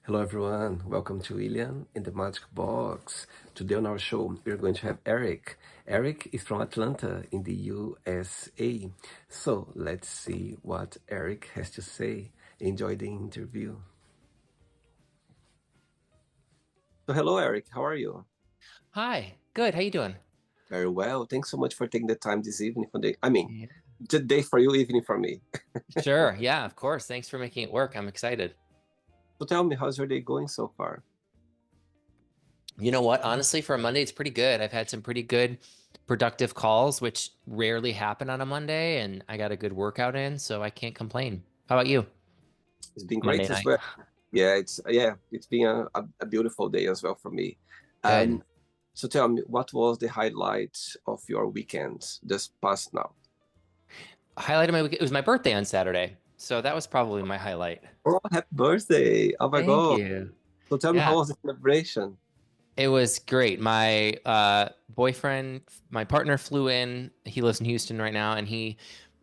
Hello, everyone. Welcome to William in the Magic Box. Today on our show, we're going to have Eric. Eric is from Atlanta in the USA. So let's see what Eric has to say. Enjoy the interview. So, hello, Eric. How are you? Hi, good. How you doing? Very well. Thanks so much for taking the time this evening for the, I mean, Yeah. the day for you, evening for me. Sure. Yeah, of course. Thanks for making it work. I'm excited. So, tell me, how's your day going so far? You know what? Honestly, for a Monday, it's pretty good. I've had some pretty good productive calls, which rarely happen on a Monday, and I got a good workout in, so I can't complain. How about you? It's been Monday great as night. well. It's been a beautiful day as well for me. Good. Um, so tell me, what was the highlight of your weekend just past now? Highlight of my week, it was my birthday on Saturday, so that was probably my highlight. Oh, happy birthday! Oh my Thank God! you. So tell me, how Yeah, was the celebration? it was great. My boyfriend, my partner flew in. He lives in Houston right now, and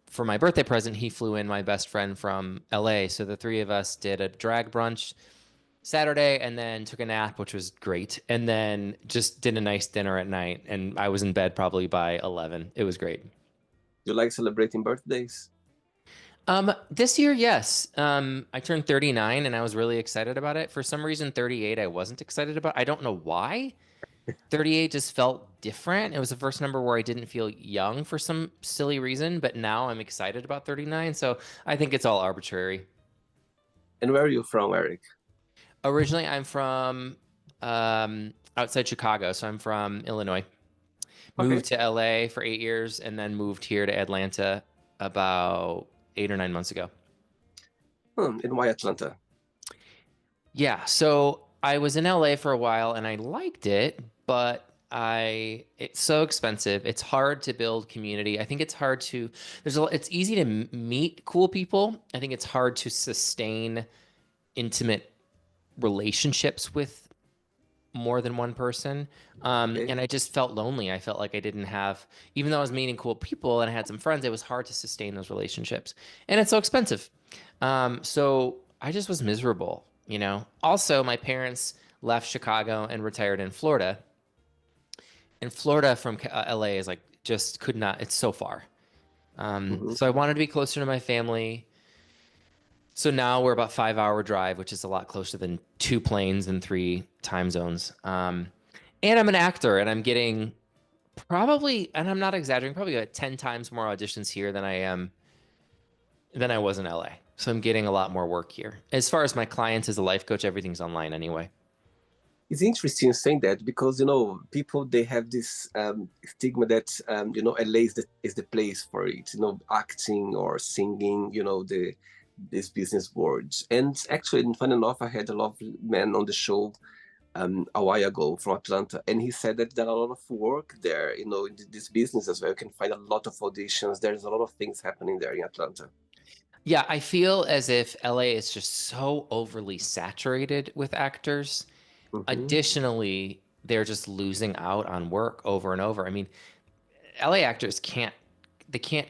for my birthday present, he flew in my best friend from LA. So the three of us did a drag brunch Saturday and then took a nap, which was great. And then just did a nice dinner at night. And I was in bed probably by 11. It was great. You like celebrating birthdays? This year, yes. I turned 39 and I was really excited about it. For some reason, 38 I wasn't excited about. I don't know why. 38 just felt different. It was the first number where I didn't feel young for some silly reason, but now I'm excited about 39. So I think it's all arbitrary. And where are you from, Eric? Originally, I'm from outside Chicago, so I'm from Illinois. Okay. Moved to LA for 8 years and then moved here to Atlanta about 8 or 9 months ago. And why Atlanta? Yeah, so I was in LA for a while and I liked it, but it's so expensive. It's hard to build community. I think it's hard to it's easy to meet cool people. I think it's hard to sustain intimate relationships with more than one person. Okay. And I just felt lonely. I felt like I didn't have, even though I was meeting cool people and I had some friends, it was hard to sustain those relationships. And it's so expensive. So I just was miserable, you know? Also, my parents left Chicago and retired in Florida. And Florida from LA is like just could not, it's so far. Hmm. So I wanted to be closer to my family. So now we're about 5 hour drive, which is a lot closer than two planes and three time zones. And I'm an actor, and I'm getting probably, and I'm not exaggerating, probably about 10 times more auditions here than I was in LA. So I'm getting a lot more work here. As far as my clients as a life coach, everything's online anyway. It's interesting saying that because people they have this stigma that LA is the place for it. Acting or singing. The these business words. And actually, funny enough, I had a lovely man on the show a while ago from Atlanta, and he said that there are a lot of work there. In this business as well. You can find a lot of auditions. There's a lot of things happening there in Atlanta. Yeah, I feel as if LA is just so overly saturated with actors. Hmm. Additionally, they're just losing out on work over and over. I mean, LA actors can't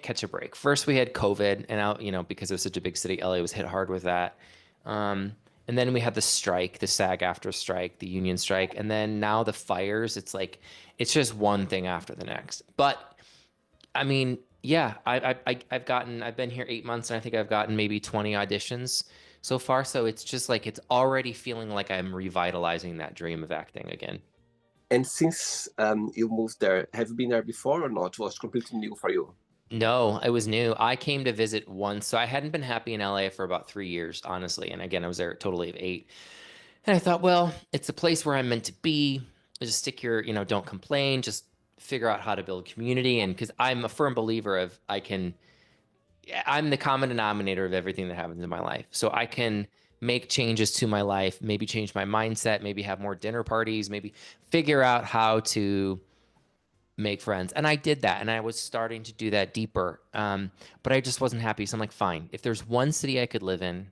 catch a break. First, we had COVID, and out, because it was such a big city, LA was hit hard with that. And then we had the strike, the SAG-AFTRA strike, the union strike, and then now the fires. It's like it's just one thing after the next. But I mean, yeah, I've been here 8 months, and I think I've gotten maybe 20 auditions so far. So it's just like it's already feeling like I'm revitalizing that dream of acting again. And since you moved there, have you been there before or not? Was completely new for you? No, it was new. I came to visit once, so I hadn't been happy in LA for about 3 years, honestly. And again, I was there totally of 8. And I thought, well, it's a place where I'm meant to be. Just stick your, don't complain, just figure out how to build community. And because I'm a firm believer of I'm the common denominator of everything that happens in my life. So I can make changes to my life, maybe change my mindset, maybe have more dinner parties, maybe figure out how to make friends. And I did that. And I was starting to do that deeper. But I just wasn't happy. So I'm like, fine. If there's one city I could live in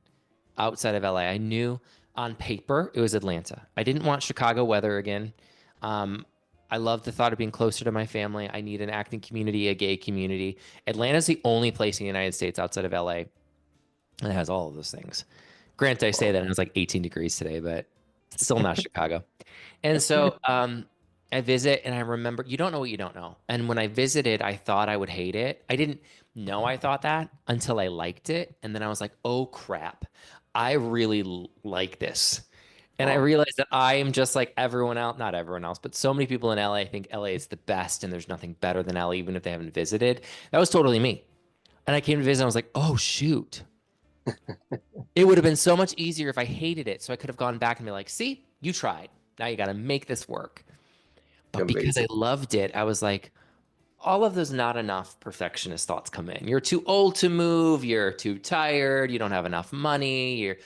outside of LA, I knew on paper it was Atlanta. I didn't want Chicago weather again. Um, I love the thought of being closer to my family. I need an acting community, a gay community. Atlanta's the only place in the United States outside of LA that has all of those things. Grant, I say Wow. that and it was like 18 degrees today, but it's still not Chicago. And so I visit and I remember, you don't know what you don't know. And when I visited, I thought I would hate it. I didn't know I thought that until I liked it. And then I was like, oh crap, I really like this. And I Wow. realized that I am just like everyone else, not everyone else, but so many people in LA think LA is the best and there's nothing better than LA, even if they haven't visited. That was totally me. And I came to visit and I was like, oh shoot. It would have been so much easier if I hated it. So I could have gone back and be like, see, you tried. Now you got to make this work. But because I Amazing. loved it, I was like, all of those not enough perfectionist thoughts come in. You're too old to move. You're too tired. You don't have enough money. You're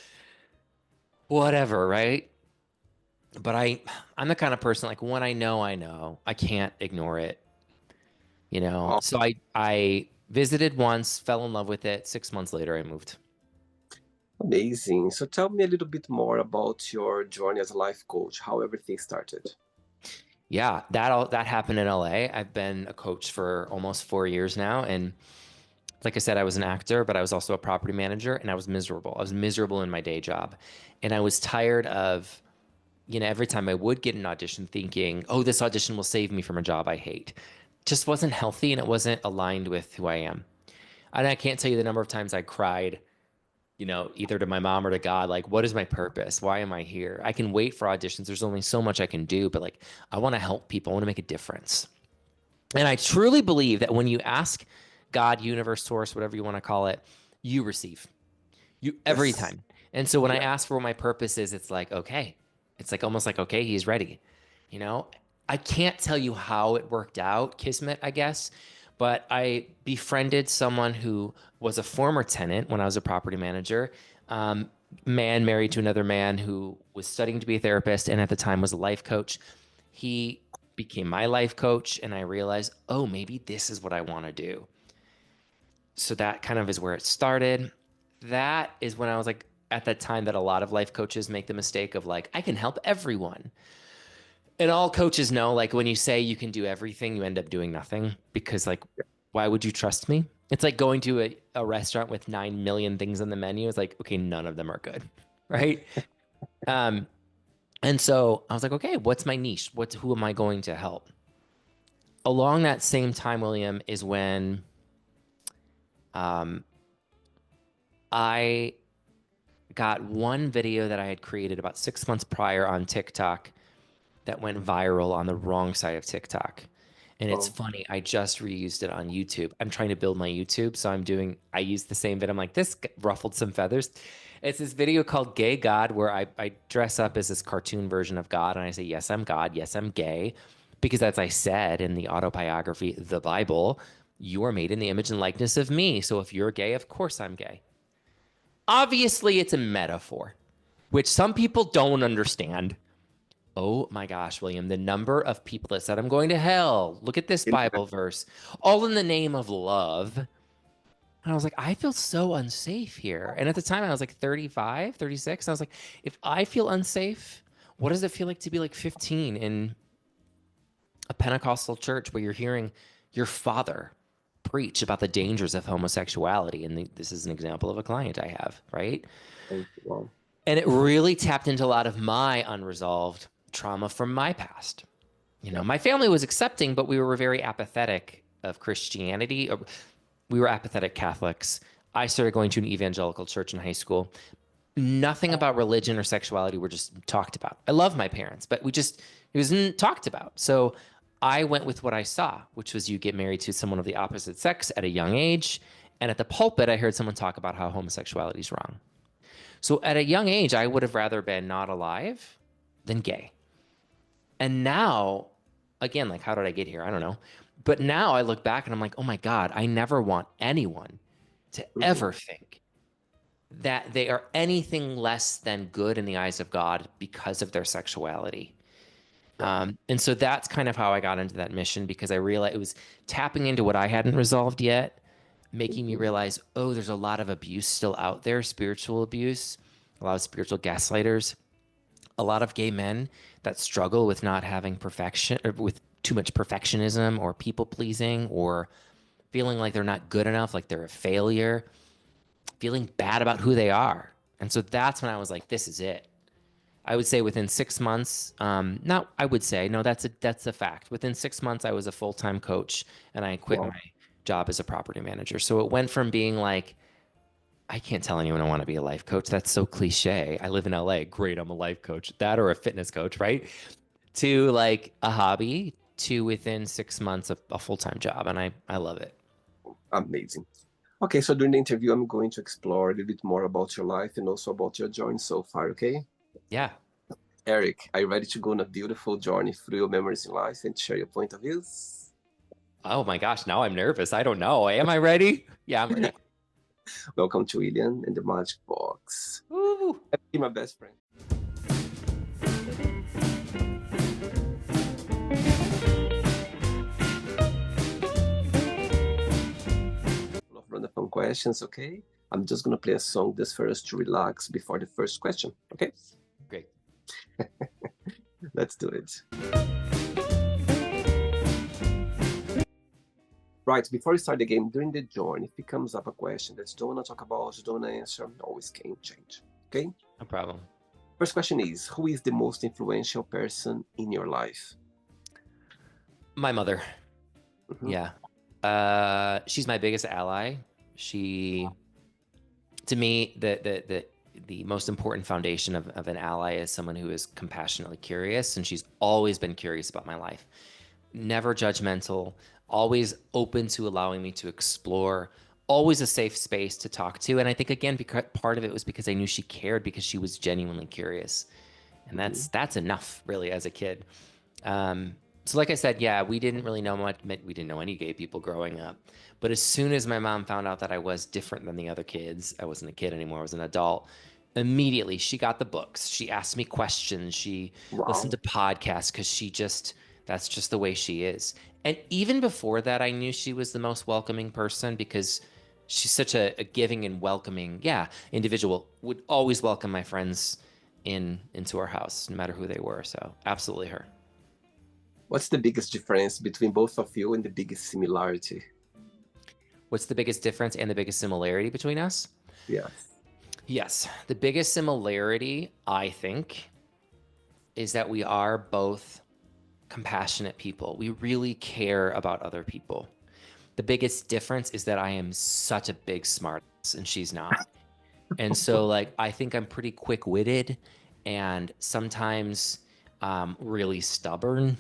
whatever, right? But I'm the kind of person like when I know, I know. I can't ignore it, you know? Wow. So I visited once, fell in love with it. 6 months later, I moved. Amazing. So tell me a little bit more about your journey as a life coach, how everything started. Yeah, that happened in LA. I've been a coach for almost 4 years now, and like I said, I was an actor, but I was also a property manager, and I was miserable. I was miserable in my day job, and I was tired of, every time I would get an audition, thinking, "Oh, this audition will save me from a job I hate." Just wasn't healthy, and it wasn't aligned with who I am. And I can't tell you the number of times I cried, either to my mom or to God, like, what is my purpose? Why am I here? I can wait for auditions. There's only so much I can do, but like, I want to help people. I want to make a difference. And I truly believe that when you ask God, universe, source, whatever you want to call it, you receive you every Yes. time. And so when I Yeah. ask for what my purpose is, it's like, okay, it's like almost like, okay, he's ready. You know, I can't tell you how it worked out, Kismet, I guess, but I befriended someone who was a former tenant when I was a property manager. Um, Man married to another man who was studying to be a therapist and at the time was a life coach. He became my life coach, and I realized, oh, maybe this is what I want to do. So that kind of is where it started. That is when I was like, at that time that a lot of life coaches make the mistake of like, I can help everyone. And all coaches know, like, when you say you can do everything, you end up doing nothing because, like, why would you trust me? It's like going to a restaurant with 9 million things on the menu. It's like, okay, none of them are good. Right. Um, and so I was like, okay, what's my niche? Who am I going to help? Along that same time, William, is when um, I got one video that I had created about 6 months prior on TikTok that went viral on the wrong side of TikTok. And it's Oh, funny, I just reused it on YouTube. I'm trying to build my YouTube, so I use the same video. I'm like, this ruffled some feathers. It's this video called Gay God, where I dress up as this cartoon version of God, and I say, yes, I'm God, yes, I'm gay. Because as I said in the autobiography, the Bible, you are made in the image and likeness of me. So if you're gay, of course I'm gay. Obviously, it's a metaphor, which some people don't understand. Oh my gosh, William, the number of people that said, I'm going to hell. Look at this in- Bible verse, all in the name of love. And I was like, I feel so unsafe here. And at the time, I was like 35, 36. And I was like, if I feel unsafe, what does it feel like to be like 15 in a Pentecostal church where you're hearing your father preach about the dangers of homosexuality? And this is an example of a client I have, right? wow. And it really tapped into a lot of my unresolved trauma from my past. Yeah. My family was accepting, but we were very apathetic of Christianity. We were apathetic Catholics. I started going to an evangelical church in high school. Nothing about religion or sexuality were just talked about. I love my parents, but it wasn't talked about. So I went with what I saw, which was you get married to someone of the opposite sex at a young age. And at the pulpit, I heard someone talk about how homosexuality is wrong. So at a young age, I would have rather been not alive than gay. And now, again, like, how did I get here? I don't know. But now I look back and I'm like, oh my God, I never want anyone to Mhm. ever think that they are anything less than good in the eyes of God because of their sexuality. Yeah. And so that's kind of how I got into that mission because I realized it was tapping into what I hadn't resolved yet, making me Mhm. realize, oh, there's a lot of abuse still out there, spiritual abuse, a lot of spiritual gaslighters, a lot of gay men that struggle with not having perfection or with too much perfectionism or people pleasing or feeling like they're not good enough, like they're a failure, feeling bad about who they are. And so that's when I was like, this is it. I would say within 6 months, not I would say, no, that's a fact. Within 6 months, I was a full-time coach and I quit Wow, my job as a property manager. So it went from being like, I can't tell anyone I want to be a life coach. That's so cliche. I live in LA. Great, I'm a life coach. That or a fitness coach, right? To like a hobby to within 6 months of a full-time job. And I love it. amazing. Okay, so during the interview, I'm going to explore a little bit more about your life and also about your journey so far, okay? Yeah. Eric, are you ready to go on a beautiful journey through your memories in life and share your point of views? Oh my gosh, now I'm nervous. I don't know. Am I ready? Yeah, I'm ready. Welcome to William and the Magic Box. Woo. Be my best friend. Full of random questions, okay? I'm just gonna play a song this first to relax before the first question, okay? Great. Let's do it. Right, before we start the game, during the journey, if it comes up a question that you don't want to talk about, you don't want to answer, always can change, okay? No problem. First question is, who is the most influential person in your life? My mother. Mhm. Yeah. She's my biggest ally. She, to me, the most important foundation of an ally is someone who is compassionately curious, and she's always been curious about my life. Never judgmental, always open to allowing me to explore, always a safe space to talk to. And I think again, because part of it was because I knew she cared because she was genuinely curious. And Mhm. that's enough really as a kid. So like I said, yeah, we didn't really know much. We didn't know any gay people growing up. But as soon as my mom found out that I was different than the other kids, I wasn't a kid anymore, I was an adult. Immediately, she got the books. She asked me questions. She listened Wow. to podcasts because that's just the way she is. And even before that, I knew she was the most welcoming person because she's such a giving and welcoming, yeah, individual. Would always welcome my friends into our house, no matter who they were. So absolutely her. What's the biggest difference between both of you and the biggest similarity? What's the biggest difference and the biggest similarity between us? Yes. Yes, the biggest similarity, I think, is that we are both compassionate people. We really care about other people. The biggest difference is that I am such a big smartass and she's not. And so, like, I think I'm pretty quick witted and sometimes really stubborn.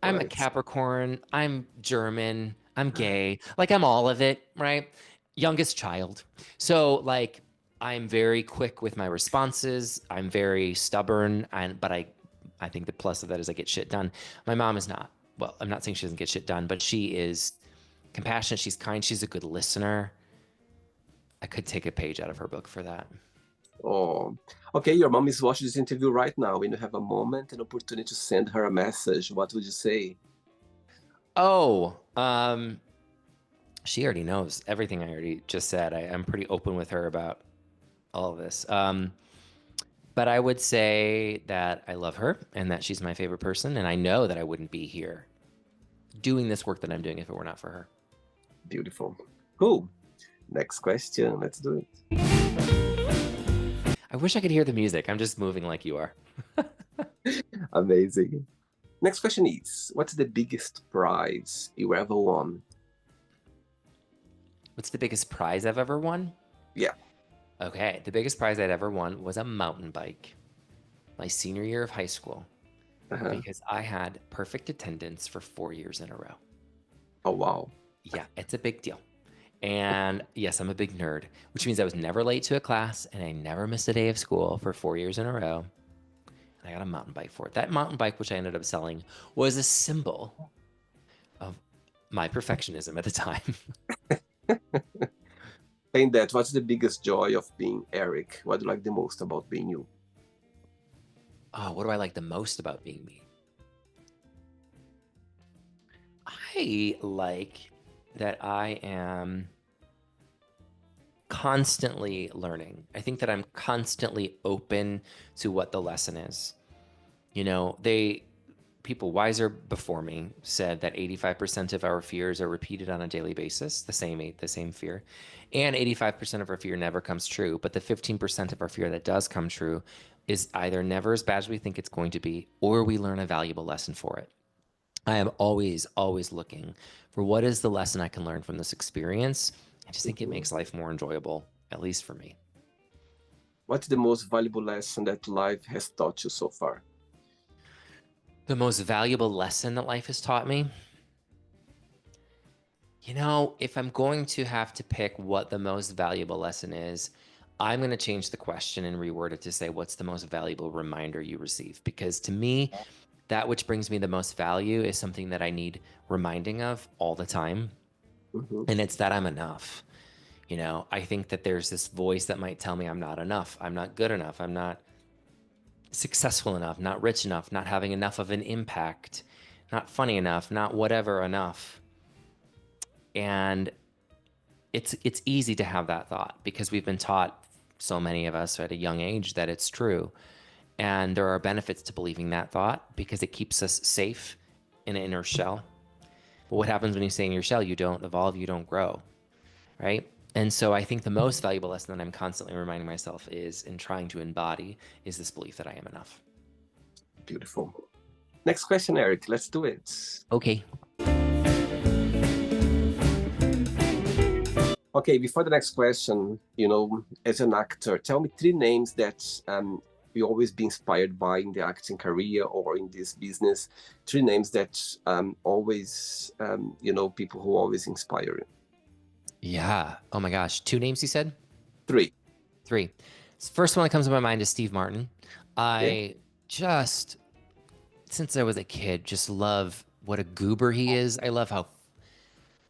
I'm a Right. Capricorn. I'm German. I'm gay. Like I'm all of it, right? Youngest child. So like I'm very quick with my responses. I'm very stubborn, and but I think the plus of that is I get shit done. My mom is not. Well, I'm not saying she doesn't get shit done, but she is compassionate. She's kind. She's a good listener. I could take a page out of her book for that. Oh, okay. Your mom is watching this interview right now, and you have a moment, an opportunity to send her a message. What would you say? Oh, she already knows everything I already just said. I'm pretty open with her about all of this. But I would say that I love her and that she's my favorite person. And I know that I wouldn't be here doing this work that I'm doing if it were not for her. Beautiful. Cool. Next question. Let's do it. I wish I could hear the music. I'm just moving like you are. Amazing. Next question is, what's the biggest prize you ever won? What's the biggest prize I've ever won? Yeah. Okay, the biggest prize I'd ever won was a mountain bike my senior year of high school Uh-huh. because I had perfect attendance for 4 years in a row. Oh, wow. Yeah, it's a big deal. And yes, I'm a big nerd, which means I was never late to a class and I never missed a day of school for 4 years in a row. And I got a mountain bike for it. That mountain bike, which I ended up selling, was a symbol of my perfectionism at the time. Saying that, what's the biggest joy of being Eric? What do you like the most about being you? Oh, what do I like the most about being me? I like that I am constantly learning. I think that I'm constantly open to what the lesson is. You know, people wiser before me said that 85% of our fears are repeated on a daily basis, the same fear. And 85% of our fear never comes true. But the 15% of our fear that does come true is either never as bad as we think it's going to be, or we learn a valuable lesson for it. I am always, always looking for what is the lesson I can learn from this experience. I just think it makes life more enjoyable, at least for me. What's the most valuable lesson that life has taught you so far? The most valuable lesson that life has taught me? You know, if I'm going to have to pick what the most valuable lesson is, I'm going to change the question and reword it to say, what's the most valuable reminder you receive? Because to me, that which brings me the most value is something that I need reminding of all the time. And it's that I'm enough. You know, I think that there's this voice that might tell me I'm not enough. I'm not good enough. I'm not successful enough, not rich enough, not having enough of an impact, not funny enough, not whatever enough. And it's easy to have that thought because we've been taught, so many of us at a young age, that it's true. And there are benefits to believing that thought because it keeps us safe in an inner shell. But what happens when you stay in your shell? You don't evolve, you don't grow, right? And so I think the most valuable lesson that I'm constantly reminding myself is, in trying to embody, is this belief that I am enough. Beautiful. Next question, Eric. Let's do it. Okay. Okay, before the next question, you know, as an actor, tell me 3 names that you always be inspired by in the acting career or in this business. 3 names that always, you know, people who always inspire you. Yeah. Oh my gosh. 2 names you said? 3. 3. First one that comes to my mind is Steve Martin. Okay. I just, since I was a kid, just love what a goober he is.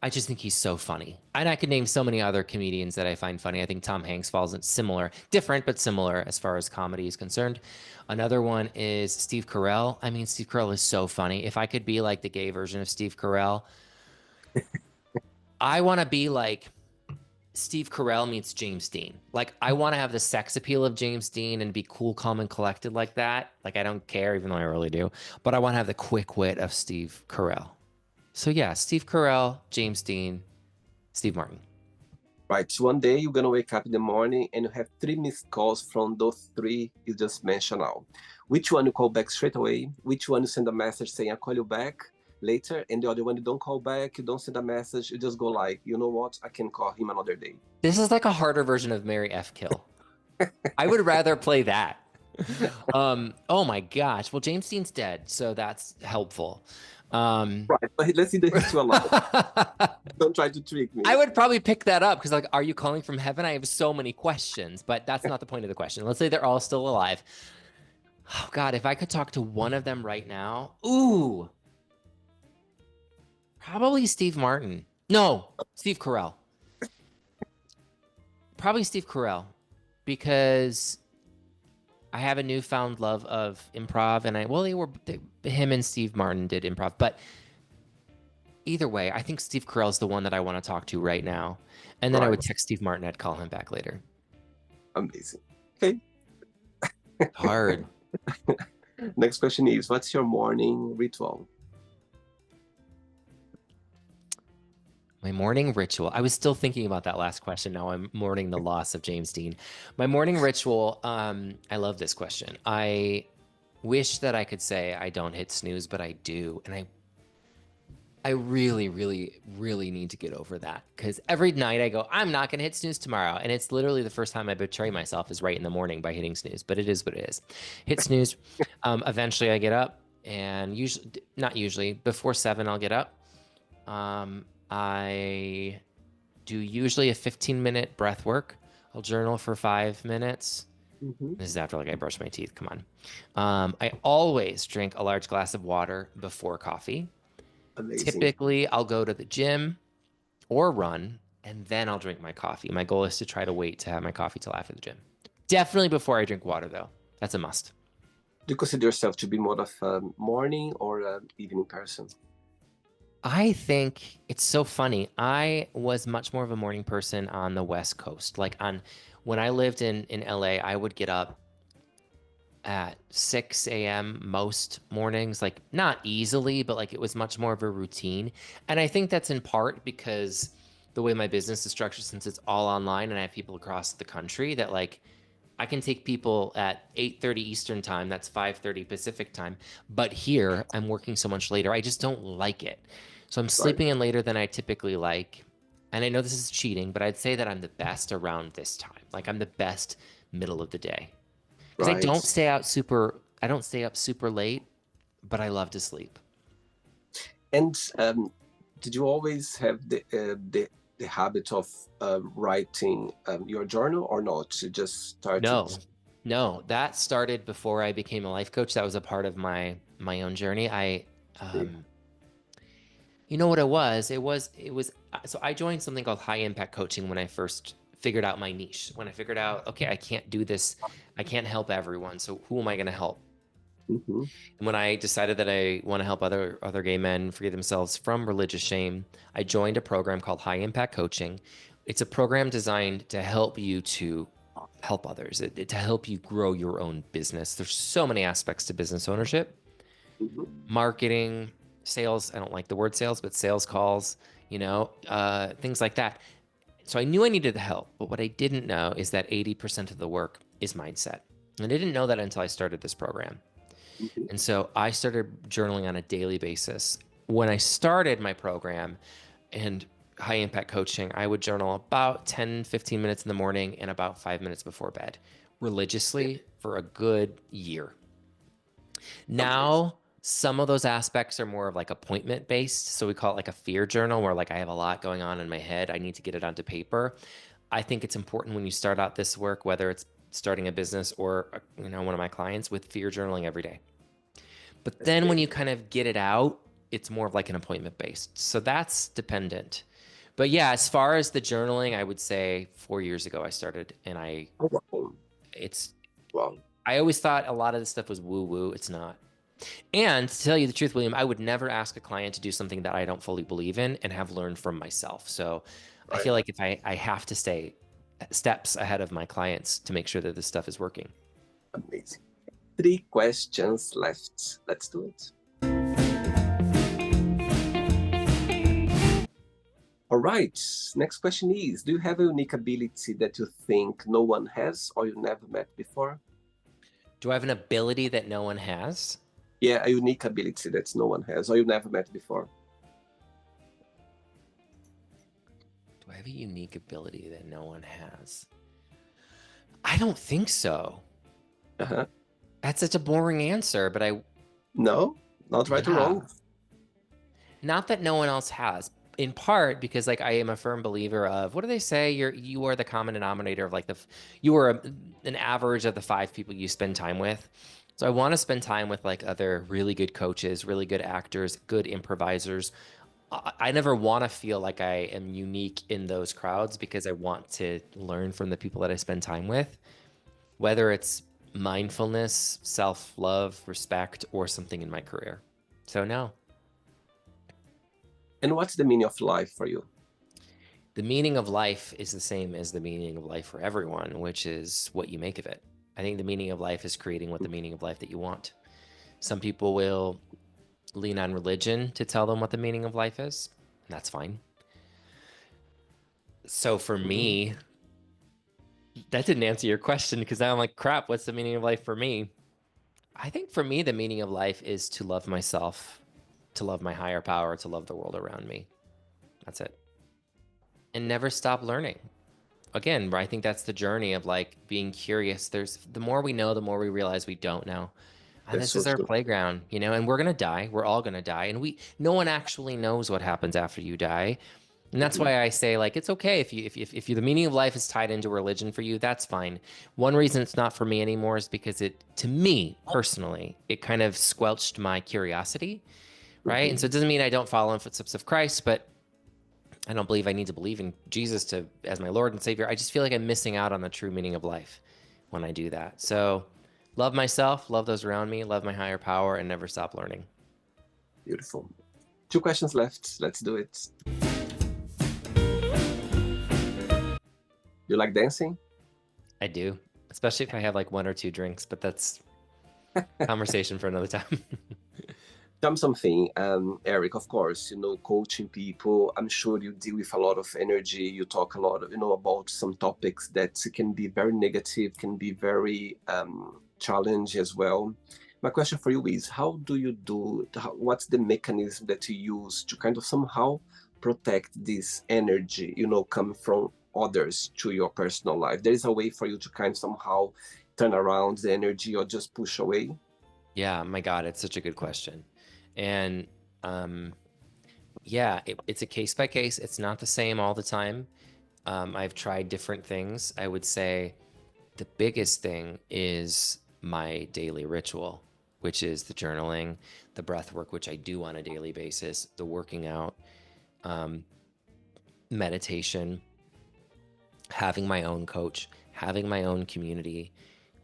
I just think he's so funny. And I could name so many other comedians that I find funny. I think Tom Hanks falls in similar, different, but similar as far as comedy is concerned. Another one is Steve Carell. I mean, Steve Carell is so funny. If I could be like the gay version of Steve Carell, I want to be like Steve Carell meets James Dean. Like, I want to have the sex appeal of James Dean and be cool, calm, and collected like that. Like, I don't care, even though I really do. But I want to have the quick wit of Steve Carell. So yeah, Steve Carell, James Dean, Steve Martin. Right. So one day you're going to wake up in the morning and you have 3 missed calls from those 3 you just mentioned now. Which one you call back straight away? Which one you send a message saying, I'll call you back later? And the other one you don't call back, you don't send a message, you just go like, you know what? I can call him another day. This is like a harder version of Mary F. Kill. I would rather play that. Oh my gosh. Well, James Dean's dead, so that's helpful. Right, but let's see the history alive. Don't try to trick me. I would probably pick that up because, like, are you calling from heaven? I have so many questions, but that's not the point of the question. Let's say they're all still alive. Oh God, if I could talk to one of them right now, ooh, probably Steve Martin. No, Steve Carell. Probably Steve Carell, because I have a newfound love of improv, and him and Steve Martin did improv, but either way, I think Steve Carell is the one that I want to talk to right now. And then I would text Steve Martin, I'd call him back later. Amazing. Okay. Hard. Next question is, what's your morning ritual? My morning ritual. I was still thinking about that last question. Now I'm mourning the loss of James Dean. My morning ritual, I love this question. I wish that I could say I don't hit snooze, but I do. And I really, really, really need to get over that, because every night I go, I'm not going to hit snooze tomorrow. And it's literally the first time I betray myself is right in the morning by hitting snooze, but it is what it is. Hit snooze. Eventually I get up, and before 7, I'll get up. I do usually a 15-minute breath work. I'll journal for 5 minutes. This is after, like, I brush my teeth. Come on. I always drink a large glass of water before coffee. Amazing. Typically, I'll go to the gym or run, and then I'll drink my coffee. My goal is to try to wait to have my coffee till after the gym. Definitely before I drink water, though. That's a must. Do you consider yourself to be more of a morning or evening person? I think it's so funny. I was much more of a morning person on the West Coast. Like, when I lived in LA, I would get up at 6 a.m. most mornings, like not easily, but like it was much more of a routine. And I think that's in part because the way my business is structured, since it's all online and I have people across the country, that like I can take people at 8:30 Eastern time, that's 5:30 Pacific time, but here I'm working so much later. I just don't like it. So I'm Right. sleeping in later than I typically like. And I know this is cheating, but I'd say that I'm the best around this time. Like I'm the best middle of the day. Because Right. I don't stay up super late, but I love to sleep. And did you always have the habit of writing your journal or not? You just started. No, that started before I became a life coach. That was a part of my own journey. You know what it was? So I joined something called high impact coaching when I first figured out my niche. When I figured out, okay, I can't do this, I can't help everyone. So who am I going to help? Mm-hmm. And when I decided that I want to help other gay men free themselves from religious shame, I joined a program called High Impact Coaching. It's a program designed to help you to help others, to help you grow your own business. There's so many aspects to business ownership, Mm-hmm. marketing, sales. I don't like the word sales, but sales calls, things like that. So I knew I needed the help, but what I didn't know is that 80% of the work is mindset. And I didn't know that until I started this program. Mm-hmm. And so I started journaling on a daily basis. When I started my program and high impact coaching, I would journal about 10, 15 minutes in the morning and about 5 minutes before bed religiously for a good year. Amazing. Now, some of those aspects are more of like appointment based. So we call it like a fear journal where like I have a lot going on in my head. I need to get it onto paper. I think it's important when you start out this work, whether it's starting a business or, one of my clients, with fear journaling every day. But That's then when great. you kind of get it out, it's more of like an appointment based. So that's dependent. But yeah, as far as the journaling, I would say 4 years ago I started, and Oh, wow. it's Wow. I always thought a lot of this stuff was woo woo. It's not. And to tell you the truth, William, I would never ask a client to do something that I don't fully believe in and have learned from myself. So I Right. feel like if I have to stay steps ahead of my clients to make sure that this stuff is working. Amazing. 3 questions left. Let's do it. All right. Next question is, do you have a unique ability that you think no one has or you never met before? Do I have an ability that no one has? Yeah, a unique ability that no one has or you never met before. Do I have a unique ability that no one has? I don't think so. Uh-huh. That's such a boring answer, but No, not right or yeah. wrong. Not that no one else has. In part because like I am a firm believer of, what do they say? You are the common denominator of like you are an average of the 5 people you spend time with. So I want to spend time with like other really good coaches, really good actors, good improvisers. I never want to feel like I am unique in those crowds because I want to learn from the people that I spend time with, whether it's mindfulness, self-love, respect, or something in my career. So no. And what's the meaning of life for you? The meaning of life is the same as the meaning of life for everyone, which is what you make of it. I think the meaning of life is creating what the meaning of life that you want. Some people will lean on religion to tell them what the meaning of life is, and that's fine. So for Mhm. me, that didn't answer your question because now I'm like, crap, what's the meaning of life for me? I think for me, the meaning of life is to love myself, to love my higher power, to love the world around me. That's it. And never stop learning. Again, I think that's the journey of like being curious. There's the more we know, the more we realize we don't know. And That's this so is our true. playground, and we're gonna die. We're all gonna die. And no one actually knows what happens after you die. And that's Mhm. why I say, like, it's okay if the meaning of life is tied into religion for you, that's fine. One reason it's not for me anymore is because to me personally, it kind of squelched my curiosity, right? And so Mhm. it doesn't mean I don't follow in footsteps of Christ, but I don't believe I need to believe in Jesus as my Lord and Savior. I just feel like I'm missing out on the true meaning of life when I do that. So love myself, love those around me, love my higher power, and never stop learning. Beautiful. 2 questions left. Let's do it. You like dancing? I do, especially if I have like 1 or 2 drinks, but that's Conversation for another time. Tell me something, Eric. Of course, coaching people. I'm sure you deal with a lot of energy. You talk a lot, about some topics that can be very negative, can be very challenging as well. My question for you is, how do you what's the mechanism that you use to kind of somehow protect this energy, come from others to your personal life? There is a way for you to kind of somehow turn around the energy or just push away? Yeah, my God, it's such a good question. And yeah, it's a case by case. It's not the same all the time. I've tried different things. I would say the biggest thing is my daily ritual, which is the journaling, the breath work, which I do on a daily basis, the working out, meditation, having my own coach, having my own community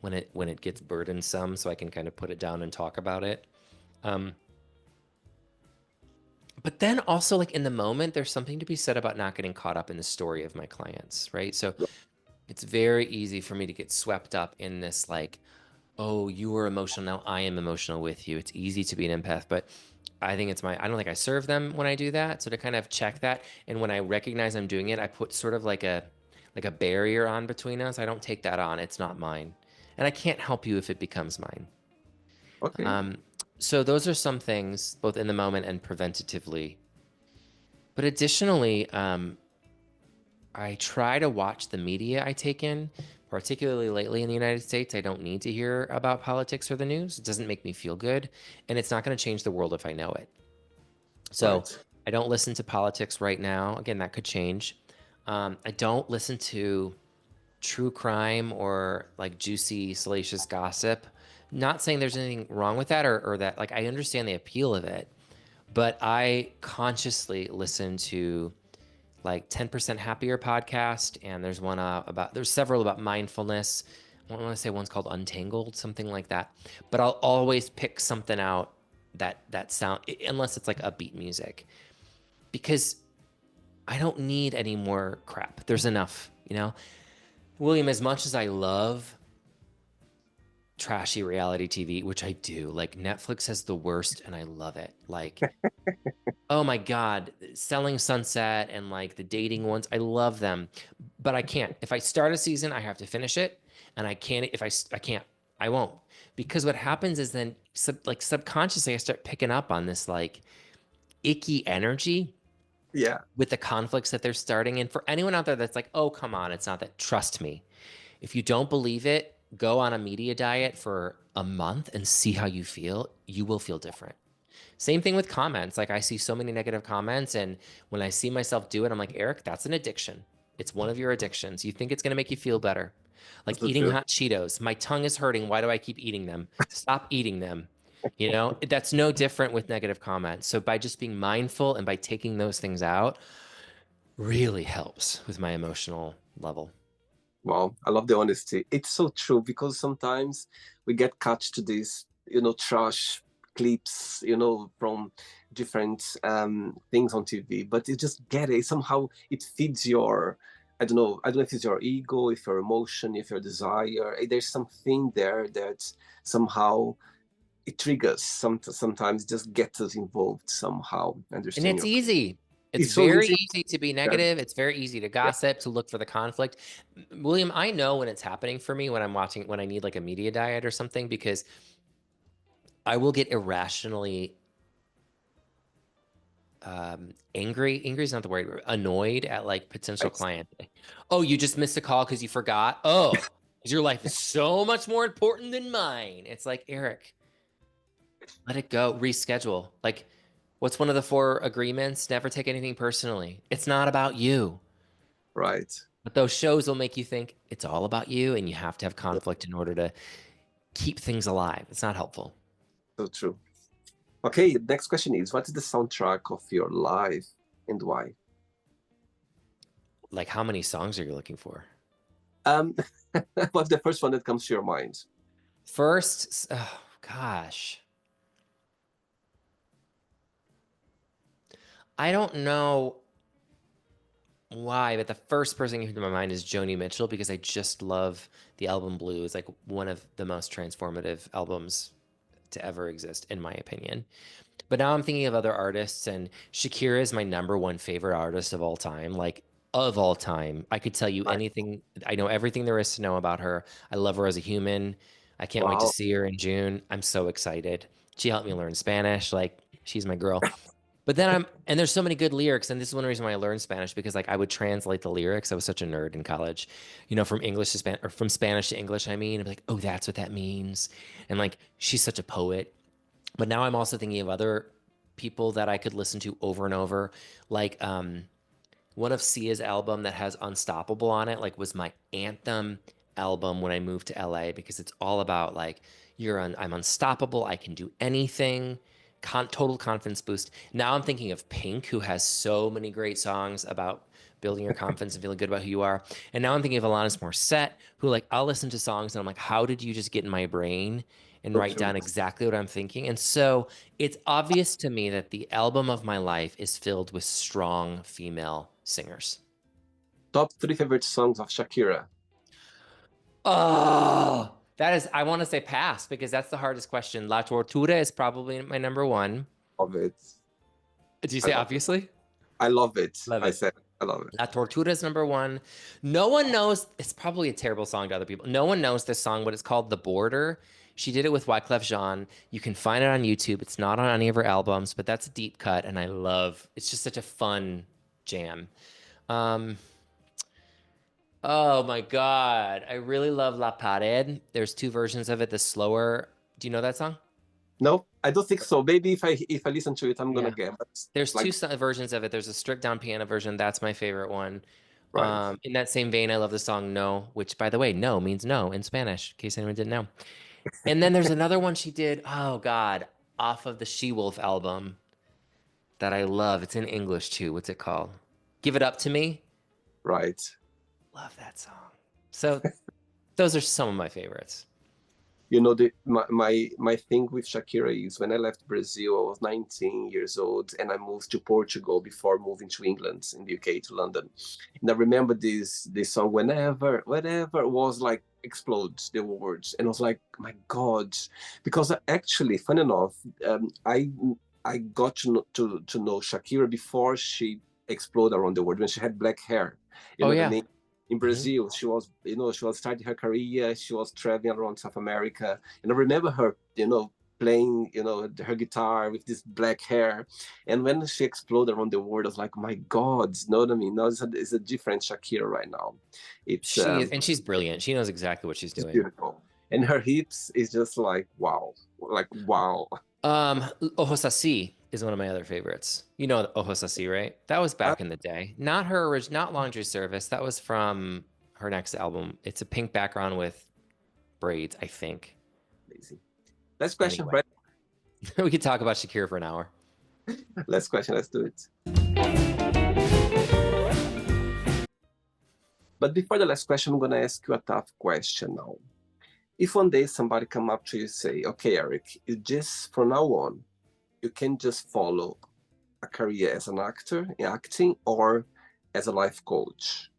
when it gets burdensome, so I can kind of put it down and talk about it. But then also, like, in the moment, there's something to be said about not getting caught up in the story of my clients, right? So it's very easy for me to get swept up in this, like, oh, you were emotional, now I am emotional with you. It's easy to be an empath, but I think I don't think I serve them when I do that. So to kind of check that, and when I recognize I'm doing it, I put sort of like a barrier on between us. I don't take that on. It's not mine. And I can't help you if it becomes mine. Okay. So those are some things, both in the moment and preventatively. But additionally, I try to watch the media I take in, particularly lately in the United States. I don't need to hear about politics or the news. It doesn't make me feel good, and it's not going to change the world if I know it. So Right. I don't listen to politics right now. Again, that could change. I don't listen to true crime or like juicy, salacious gossip. Not saying there's anything wrong with that, or that, like, I understand the appeal of it, but I consciously listen to like 10% Happier podcast, and there's one there's several about mindfulness. I want to say one's called Untangled, something like that. But I'll always pick something out that sound, unless it's like upbeat music, because I don't need any more crap. There's enough, William, as much as I love trashy reality TV, which I do, like, Netflix has the worst and I love it. Like, oh my God, Selling Sunset and like the dating ones, I love them, but I can't. If I start a season, I have to finish it, and I can't. If I can't, I won't, because what happens is then subconsciously I start picking up on this like icky energy Yeah. with the conflicts that they're starting. And for anyone out there that's like, oh, come on, it's not that. Trust me, if you don't believe it, go on a media diet for a month and see how you feel. You will feel different. Same thing with comments. Like, I see so many negative comments, and when I see myself do it, I'm like, Eric, that's an addiction. It's one of your addictions. You think it's going to make you feel better. Like So eating true. hot Cheetos. My tongue is hurting. Why do I keep eating them? Stop eating them. That's no different with negative comments. So by just being mindful and by taking those things out, really helps with my emotional level. Wow, I love the honesty. It's so true because sometimes we get catch to this, trash clips, from different things on TV, but you just get it. Somehow it feeds your, I don't know if it's your ego, if your emotion, if your desire. There's something there that somehow it triggers. Sometimes just gets us involved somehow. And Understand it's your. easy. It's It's so very easy. easy to be Yeah, negative. It's very easy to yeah, gossip, to look for the conflict. William, I know when it's happening for me when when I need like a media diet or something, because I will get irrationally angry. Angry is not the word. Annoyed at like potential right. client. Oh, you just missed a call because you forgot. Oh, because your life is so much more important than mine. It's like, Eric, let it go. Reschedule. Like, what's one of the 4 agreements? Never take anything personally. It's not about you. Right. But those shows will make you think it's all about you, and you have to have conflict in order to keep things alive. It's not helpful. So true. Okay, next question is, what is the soundtrack of your life and why? Like, how many songs are you looking for? Um, what's the first one that comes to your mind? First, oh gosh. I don't know why, but the first person that came to my mind is Joni Mitchell, because I just love the album Blue. It's like one of the most transformative albums to ever exist, in my opinion. But now I'm thinking of other artists, and Shakira is my number one favorite artist of all time. Like, of all time. I could tell you Right. anything. I know everything there is to know about her. I love her as a human. I can't wait to Wow. see her in June. I'm so excited. She helped me learn Spanish. Like, she's my girl. But then and there's so many good lyrics, and this is one reason why I learned Spanish, because like I would translate the lyrics. I was such a nerd in college, from English to Spanish, or from Spanish to English. I mean, I'm like, oh, that's what that means. And like, she's such a poet. But now I'm also thinking of other people that I could listen to over and over. Like one of Sia's album that has Unstoppable on it, like was my anthem album when I moved to LA, because it's all about like I'm unstoppable, I can do anything. Total confidence boost. Now I'm thinking of Pink, who has so many great songs about building your confidence and feeling good about who you are. And now I'm thinking of Alanis Morissette, who like I'll listen to songs and I'm like, how did you just get in my brain and So write true. down exactly what I'm thinking? And so it's obvious to me that the album of my life is filled with strong female singers. Top three favorite songs of Shakira. Oh, I want to say pass, because that's the hardest question. La Tortura is probably my number one. Love it. Did you I say love it. obviously? I love it. Love I it. said I love it. La Tortura is number one. No one knows. It's probably a terrible song to other people. No one knows this song, but it's called The Border. She did it with Wyclef Jean. You can find it on YouTube. It's not on any of her albums, but that's a deep cut, and it's just such a fun jam. Um, oh my God. I really love La Pared. There's two versions of it. The slower. Do you know that song? No, I don't think so. Maybe if I listen to it, I'm gonna Yeah. get. But There's like, two versions of it. There's a stripped down piano version. That's my favorite one. right. In that same vein, I love the song No, which, by the way, no means no in Spanish, in case anyone didn't know. And then there's another one she did, oh God, off of the She Wolf album that I love. It's in English too. What's it called? Give It Up to Me. Right. Love that song. So those are some of my favorites. My thing with Shakira is when I left Brazil, I was 19 years old, and I moved to Portugal before moving to England, in the UK, to London. And I remember this song, whenever was like explodes the words, and I was like, my God, because actually, fun enough, I got to know Shakira before she exploded around the world, when she had black hair. You Oh know what I yeah. mean? In Brazil, she was starting her career. She was traveling around South America, and I remember her, playing, her guitar with this black hair. And when she exploded around the world, I was like, my God, you know what I mean? Now it's a different Shakira right now. It's And she's brilliant. She knows exactly what she's doing. beautiful, and her hips is just like wow, like wow. Ojos Así is one of my other favorites. You know Ojos Así, right? That was Uh, back in the day. Not her original, not Laundry Service. That was from her next album. It's a pink background with braids, I think. Amazing. Last question, Anyway, Brett. we could talk about Shakira for an hour. Last question. Let's do it. But before the last question, I'm gonna ask you a tough question now. If one day somebody come up to you and say, okay, Eric, you just from now on, you can just follow a career as an actor in acting or as a life coach,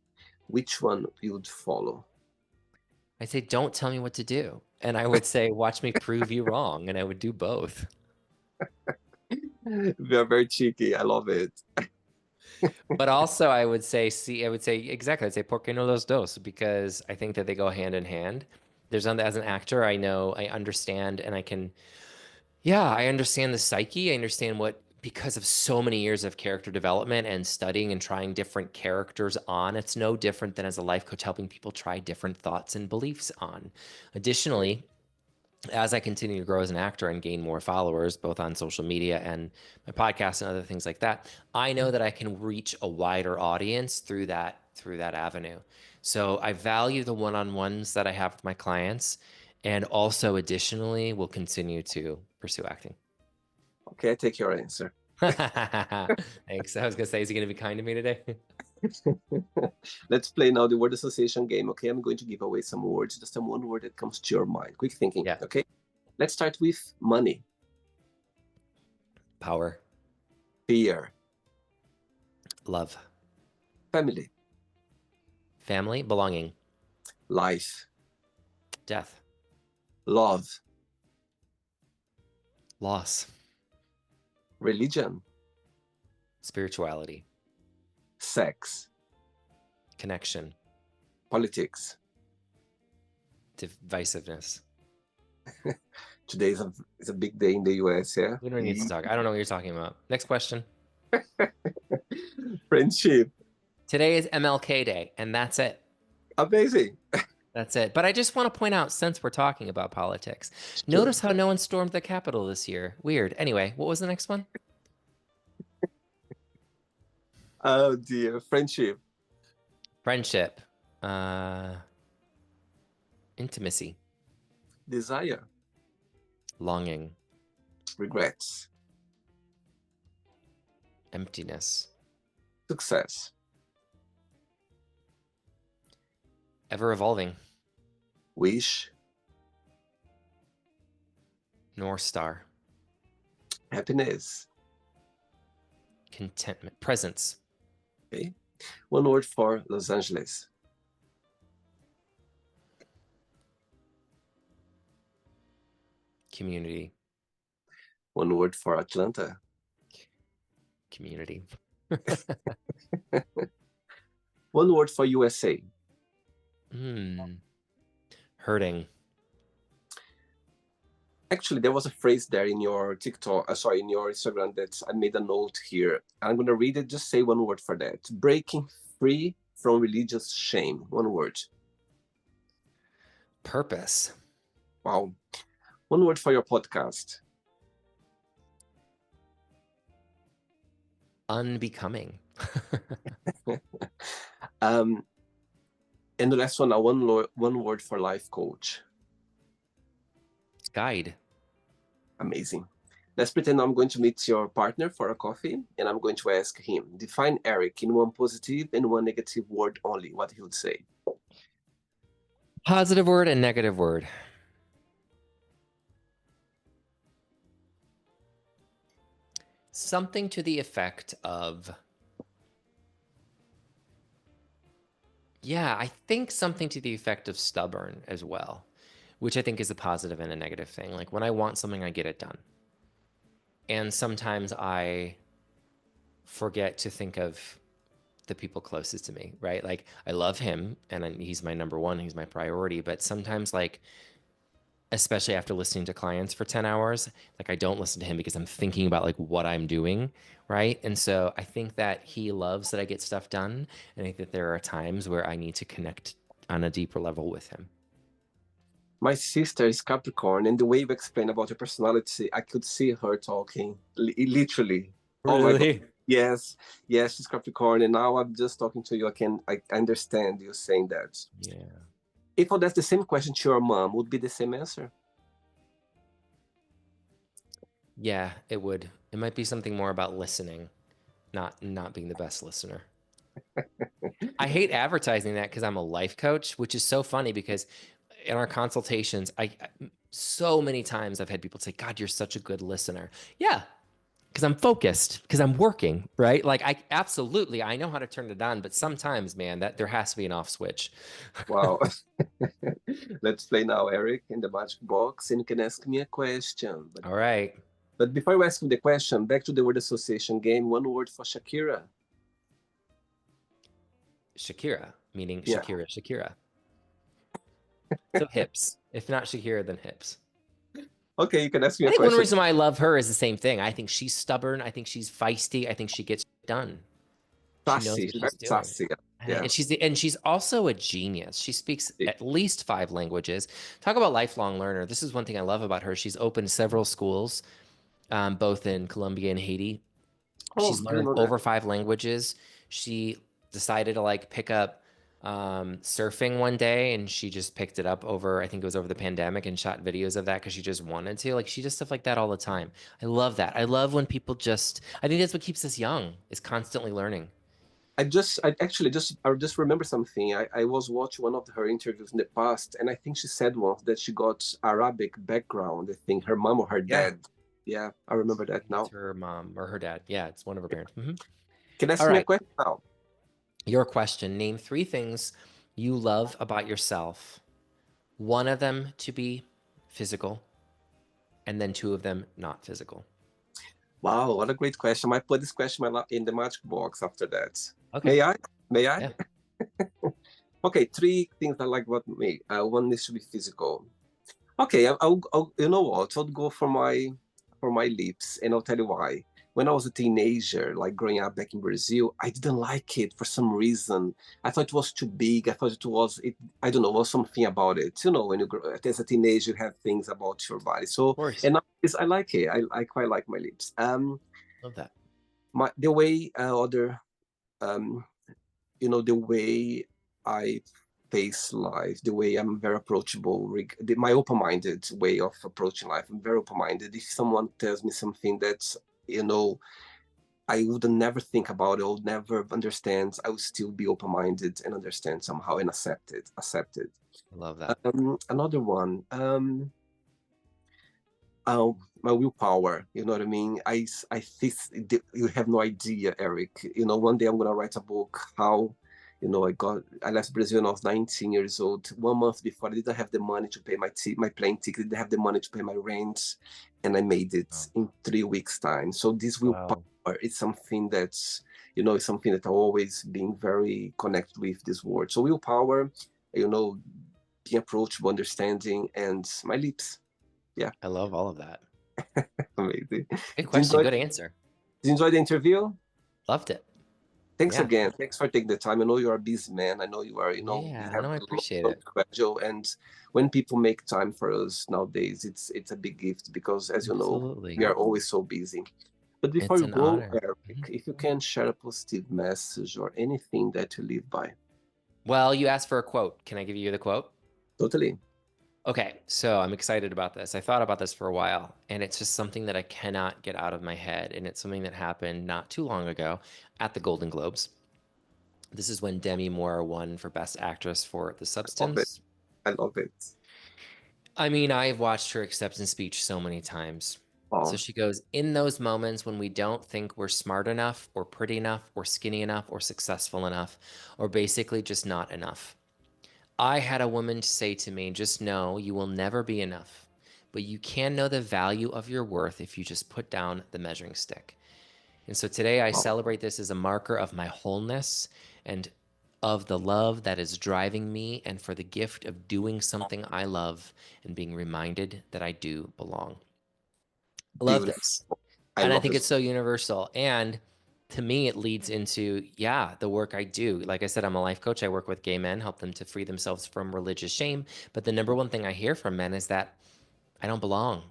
which one you would follow? I'd say, don't tell me what to do. And I would say, watch me prove you wrong. And I would do both. We are very cheeky. I love it. But also, I would say, exactly, I'd say, ¿por qué no los dos? Because I think that they go hand in hand. As an actor, I know, I understand, and I understand the psyche. I understand because of so many years of character development and studying and trying different characters on, it's no different than as a life coach helping people try different thoughts and beliefs on. Additionally, as I continue to grow as an actor and gain more followers, both on social media and my podcast and other things like that, I know that I can reach a wider audience through that avenue. So I value the one-on-ones that I have with my clients, and also additionally will continue to pursue acting. Okay, I take your answer. Thanks. I was gonna say, is he gonna be kind to me today? Let's play now the word association game. Okay, I'm going to give away some words, just one word that comes to your mind. Quick thinking. Yeah. Okay, let's start with money, Power, fear, love, family, family, belonging, life, death, love, Loss. Religion. Spirituality. Sex. Connection. Politics. Divisiveness. Today is a big day in the US, yeah? We don't need to talk. I don't know what you're talking about. Next question. Friendship. Today is MLK Day, and that's it. Amazing. That's it. But I just want to point out, since we're talking about politics, notice how no one stormed the Capitol this year. Weird. Anyway, what was the next one? Oh dear. Friendship. Friendship. Intimacy. Desire. Longing. Regrets. Emptiness. Success. Ever evolving. Wish. North Star. Happiness. Contentment. Presence. Okay. One word for Los Angeles. Community. One word for Atlanta. Community. One word for USA. Hurting. Actually, there was a phrase there in your in your Instagram that I made a note here. I'm going to read it. Just say one word for that. Breaking free from religious shame. One word. Purpose. Wow. One word for your podcast. Unbecoming. And the last one, one word for life coach. Guide. Amazing. Let's pretend I'm going to meet your partner for a coffee, and I'm going to ask him, define Eric in one positive and one negative word only, what he would say. Positive word and negative word. Something to the effect of, yeah, I think something to the effect of stubborn as well, which I think is a positive and a negative thing. Like when I want something, I get it done. And sometimes I forget to think of the people closest to me, right? Like I love him and he's my number one, he's my priority. But sometimes, like, especially after listening to clients for 10 hours, like I don't listen to him because I'm thinking about like what I'm doing, right? And so I think that he loves that I get stuff done. And I think that there are times where I need to connect on a deeper level with him. My sister is Capricorn, and the way you explain about your personality, I could see her talking, literally. Really? Oh my God. Yes, she's Capricorn, and now I'm just talking to you. I understand you saying that. Yeah. If that's the same question to your mom, would be the same answer? Yeah, it would. It might be something more about listening, not being the best listener. I hate advertising that because I'm a life coach, which is so funny because in our consultations, so many times I've had people say, God, you're such a good listener. Yeah, because I'm focused, because I'm working, right? Like I know how to turn it on, but sometimes, man, that there has to be an off switch. Wow. Let's play now, Eric, in the magic box, and you can ask me a question. All right. But before you ask me the question, back to the word association game, one word for Shakira. Shakira, meaning Yeah. Shakira. So hips. If not Shakira, then hips. Okay, you can ask me I a think question. one reason why I love her is the same thing. I think she's stubborn. I think she's feisty. I think she gets done. She knows what she's doing. Sassy. Yeah. And she's also a genius. She speaks at least 5 languages. Talk about lifelong learner. This is one thing I love about her. She's opened several schools, both in Colombia and Haiti. She's learned over 5 languages. She decided to like pick up surfing one day, and she just picked it up over, I think it was over the pandemic, and shot videos of that because she just wanted to. Like she does stuff like that all the time. I love that. I love when people I think that's what keeps us young, is constantly learning. I just remember something. I was watching one of her interviews in the past, and I think she said once that she got Arabic background. I think her mom or her dad. Yeah, I remember that now. It's her mom or her dad. Yeah, it's one of her parents. Mm-hmm. Can I ask me a question now? Your question. Name 3 things you love about yourself. One of them to be physical. and then 2 of them not physical? Wow, what a great question. I might put this question in the magic box after that. Okay. May I? May I? Yeah. Okay, 3 things I like about me. One needs to be physical. Okay, I'll you know what? I'll go for my lips, and I'll tell you why. When I was a teenager, like growing up back in Brazil, I didn't like it for some reason. I thought it was too big. I thought I don't know, was something about it. You know, when you grow as a teenager, you have things about your body. So, Of course. and nowadays, I like it. I quite like my lips. Love that. The way the way I face life, the way I'm very approachable, my open-minded way of approaching life. I'm very open-minded. If someone tells me something that, I would never think about it, I would never understand, I would still be open-minded and understand somehow and accept it. I love that. Another one, my willpower, you know what I mean? I think you have no idea, Eric. One day I'm gonna write a book how, I left Brazil when I was 19 years old. 1 month before, I didn't have the money to pay my plane ticket, didn't have the money to pay my rent, and I made it in 3 weeks time. So this willpower is something that's, is something that I've always been very connected with this word. So willpower, being approachable, understanding, and my lips. Yeah. I love all of that. Amazing. Good question. Good answer. Did you enjoy the interview? Loved it. Thanks again. Thanks for taking the time. I know you're a busy man. I know you are, I appreciate it. Schedule. And when people make time for us nowadays, it's a big gift because, as you know, we are always so busy. But before you go, Eric, if you can share a positive message or anything that you live by. Well, you asked for a quote. Can I give you the quote? Totally. Okay, so I'm excited about this. I thought about this for a while, and it's just something that I cannot get out of my head. And it's something that happened not too long ago at the Golden Globes. This is when Demi Moore won for Best Actress for The Substance. I love it. I mean, I've watched her acceptance speech so many times. So she goes, in those moments when we don't think we're smart enough or pretty enough or skinny enough or successful enough or basically just not enough. I had a woman say to me, just know you will never be enough, but you can know the value of your worth if you just put down the measuring stick. And so today I celebrate this as a marker of my wholeness and of the love that is driving me and for the gift of doing something I love and being reminded that I do belong. I love this. And I think it's so universal. And to me, it leads into, the work I do. Like I said, I'm a life coach. I work with gay men, help them to free themselves from religious shame. But the number one thing I hear from men is that I don't belong.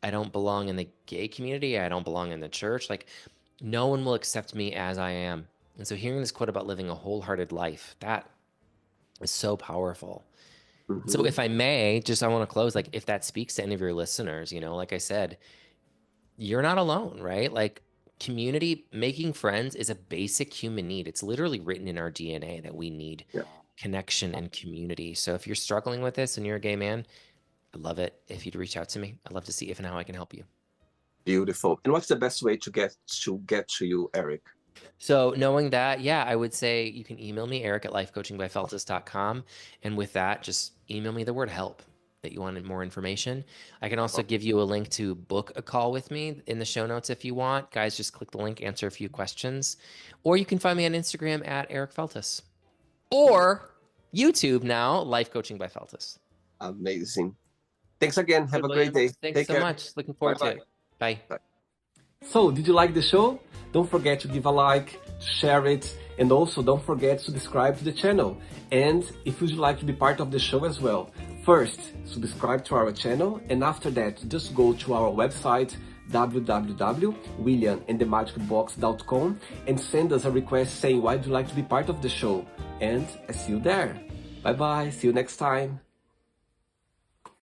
I don't belong in the gay community. I don't belong in the church. Like, no one will accept me as I am. And so hearing this quote about living a wholehearted life, that is so powerful. So if I may, I want to close, like if that speaks to any of your listeners, like I said, you're not alone, right? Like, community, making friends is a basic human need. It's literally written in our DNA that we need connection and community. So if you're struggling with this and you're a gay man, I'd love it if you'd reach out to me. I'd love to see if and how I can help you. Beautiful. And what's the best way to get to you, Eric? So knowing that, I would say you can email me, eric@lifecoachingbyfeltus.com. And with that, just email me the word help that you wanted more information. I can also give you a link to book a call with me in the show notes if you want. Guys, just click the link, answer a few questions. Or you can find me on Instagram @EricFeltus. Or YouTube now, Life Coaching by Feltus. Amazing. Thanks again. Have a great day. Thanks so much. Looking forward to it. Bye. So, did you like the show? Don't forget to give a like, share it, and also don't forget to subscribe to the channel. And if you'd like to be part of the show as well, first, subscribe to our channel, and after that, just go to our website, www.williamandthemagicbox.com, and send us a request saying why you'd like to be part of the show. And I see you there. Bye-bye. See you next time.